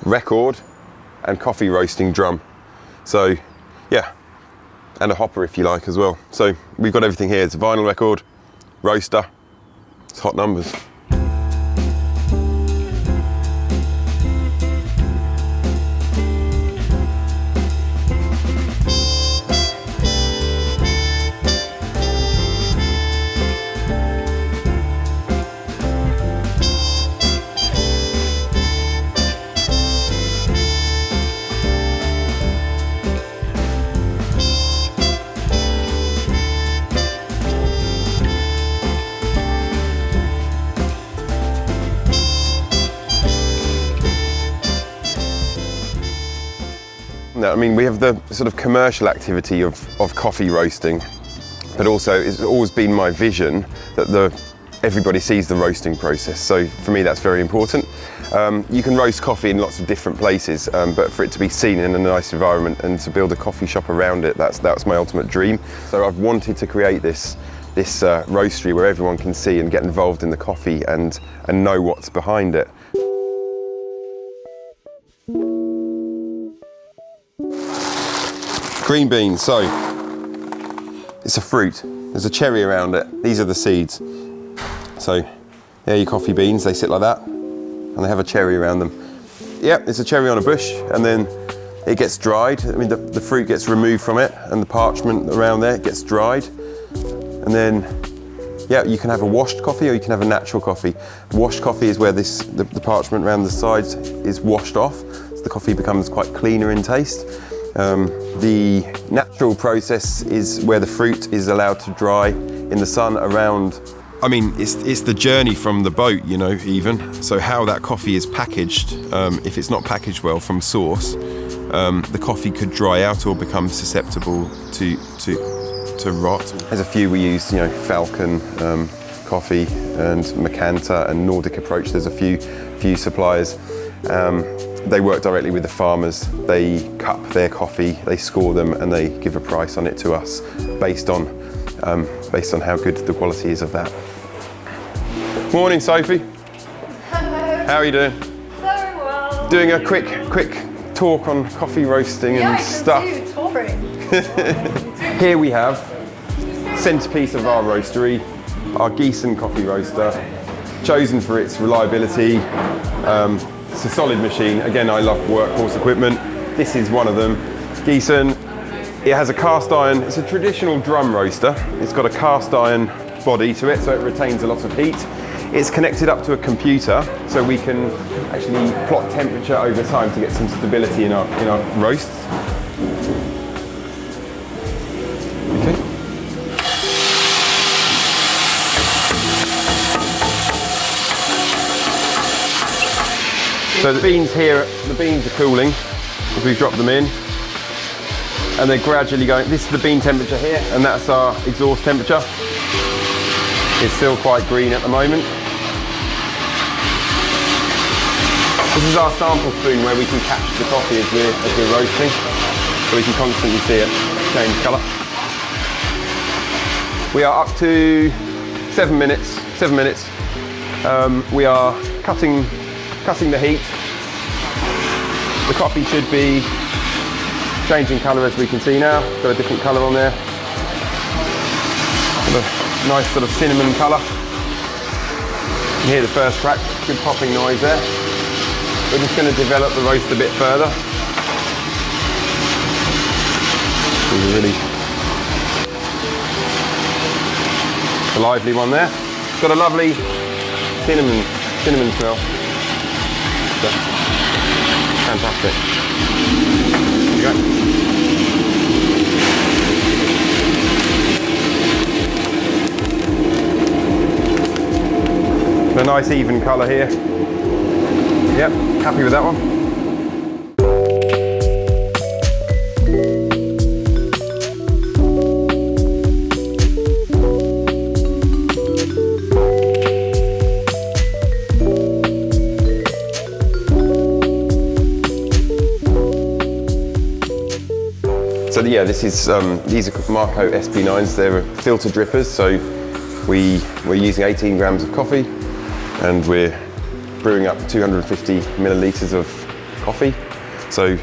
record, and coffee roasting drum. So yeah, and a hopper if you like as well. So we've got everything here. It's a vinyl record, roaster, it's hot numbers. I mean, we have the sort of commercial activity of coffee roasting, but also it's always been my vision that everybody sees the roasting process. So for me, that's very important. You can roast coffee in lots of different places, but for it to be seen in a nice environment and to build a coffee shop around it, that's my ultimate dream. So I've wanted to create this roastery where everyone can see and get involved in the coffee and know what's behind it. Green beans, so it's a fruit. There's a cherry around it. These are the seeds. So there are your coffee beans, they sit like that, and they have a cherry around them. Yeah, it's a cherry on a bush, and then it gets dried. I mean, the fruit gets removed from it, and the parchment around there gets dried. And then, yeah, you can have a washed coffee or you can have a natural coffee. Washed coffee is where the parchment around the sides is washed off, so the coffee becomes quite cleaner in taste. The natural process is where the fruit is allowed to dry in the sun around. I mean, it's the journey from the boat, you know, even. So how that coffee is packaged, if it's not packaged well from source, the coffee could dry out or become susceptible to rot. There's a few we use, you know, Falcon coffee and Macanta and Nordic Approach. There's a few suppliers. They work directly with the farmers. They cup their coffee, they score them, and they give a price on it to us based on how good the quality is of that. Morning, Sophie. Hello. How are you doing? Very well. Doing a quick talk on coffee roasting and stuff. Yeah, I can see you touring. Here we have centerpiece of our roastery, our Gießen coffee roaster, chosen for its reliability. It's a solid machine. Again, I love workhorse equipment. This is one of them. Gießen. It has a cast iron. It's a traditional drum roaster. It's got a cast iron body to it, so it retains a lot of heat. It's connected up to a computer, so we can actually plot temperature over time to get some stability in our roasts. Okay. So the beans here, the beans are cooling as we drop them in, and they're gradually going. This is the bean temperature here, and that's our exhaust temperature. It's still quite green at the moment. This is our sample spoon where we can catch the coffee as we're roasting, so we can constantly see it change colour. We are up to 7 minutes. We are cutting the heat. The coffee should be changing colour as we can see now. Got a different colour on there. Got a nice sort of cinnamon colour. You can hear the first crack, good popping noise there. We're just going to develop the roast a bit further. There's a really lively one there. It's got a lovely cinnamon smell. Fantastic. There you go. A nice even colour here. Yep, happy with that one. So yeah, these are Marco SB9s. They're filter drippers. So we're using 18 grams of coffee, and we're brewing up 250 millilitres of coffee. So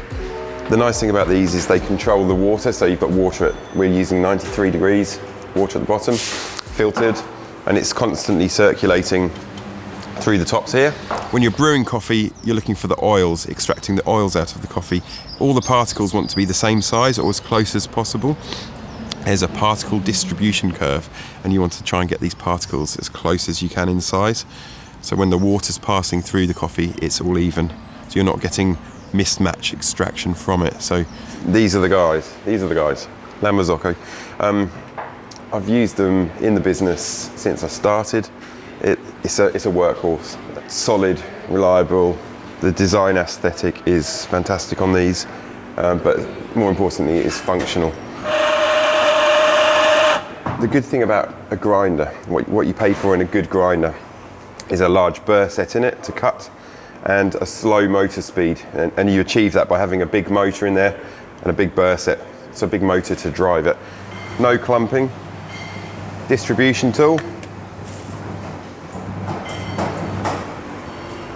the nice thing about these is they control the water. So you've got water we're using 93 degrees, water at the bottom, filtered, and it's constantly circulating through the tops here. When you're brewing coffee, you're looking for the oils, extracting the oils out of the coffee. All the particles want to be the same size or as close as possible. There's a particle distribution curve, and you want to try and get these particles as close as you can in size. So when the water's passing through the coffee, it's all even. So you're not getting mismatch extraction from it. So these are the guys. Lamazocco. I've used them in the business since I started. It's a workhorse. Solid, reliable. The design aesthetic is fantastic on these, but more importantly, it's functional. The good thing about a grinder, what you pay for in a good grinder, is a large burr set in it to cut and a slow motor speed. And you achieve that by having a big motor in there and a big burr set. It's a big motor to drive it. No clumping. Distribution tool.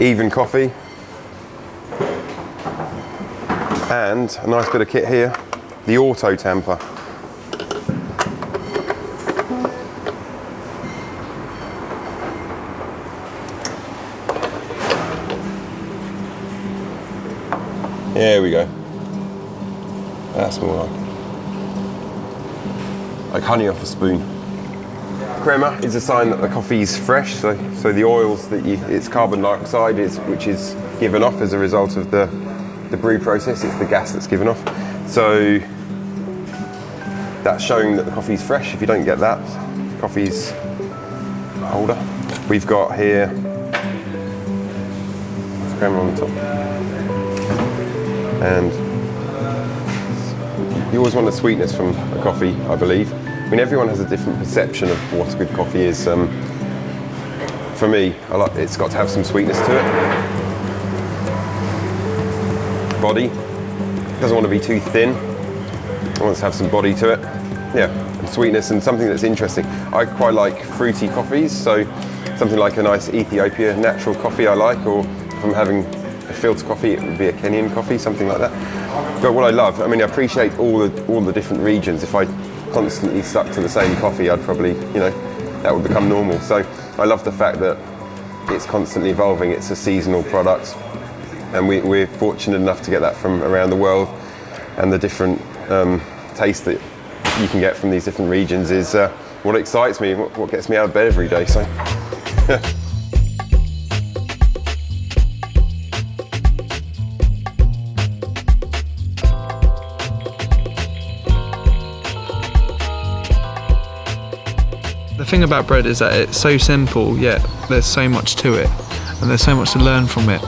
Even coffee. And a nice bit of kit here, the auto tamper. There we go. That's more like honey off a spoon. Crema is a sign that the coffee's fresh, so the oils that it's carbon dioxide which is given off as a result of the brew process. It's the gas that's given off. So that's showing that the coffee's fresh. If you don't get that, coffee's older. We've got here crema on the top. And you always want the sweetness from a coffee, I believe. I mean, everyone has a different perception of what a good coffee is. For me, it's got to have some sweetness to it. Body, doesn't want to be too thin. It wants to have some body to it. Yeah, and sweetness and something that's interesting. I quite like fruity coffees, so something like a nice Ethiopia natural coffee I like, or if I'm having a filter coffee, it would be a Kenyan coffee, something like that. But what I love, I mean, I appreciate all the different regions. If I constantly stuck to the same coffee, I'd probably, that would become normal. So I love the fact that it's constantly evolving. It's a seasonal product, and we're fortunate enough to get that from around the world. And the different taste that you can get from these different regions is what excites me, what gets me out of bed every day. So. The thing about bread is that it's so simple, yet there's so much to it, and there's so much to learn from it.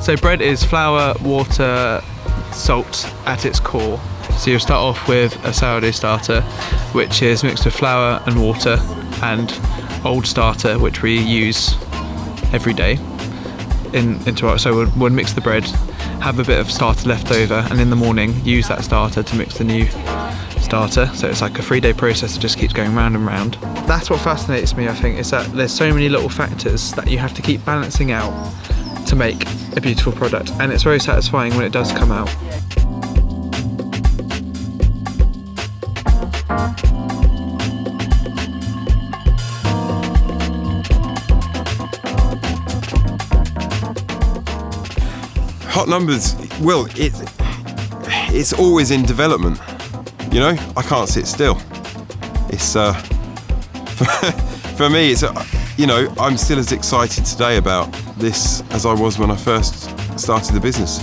So bread is flour, water, salt at its core. So you'll start off with a sourdough starter, which is mixed with flour and water, and old starter, which we use every day. So we'll mix the bread, have a bit of starter left over, and in the morning use that starter to mix the new starter. So it's like a 3-day process that just keeps going round and round. That's what fascinates me, I think, is that there's so many little factors that you have to keep balancing out to make a beautiful product, and it's very satisfying when it does come out. Hot numbers, well, it's always in development. I can't sit still. It's for me, it's I'm still as excited today about this as I was when I first started the business.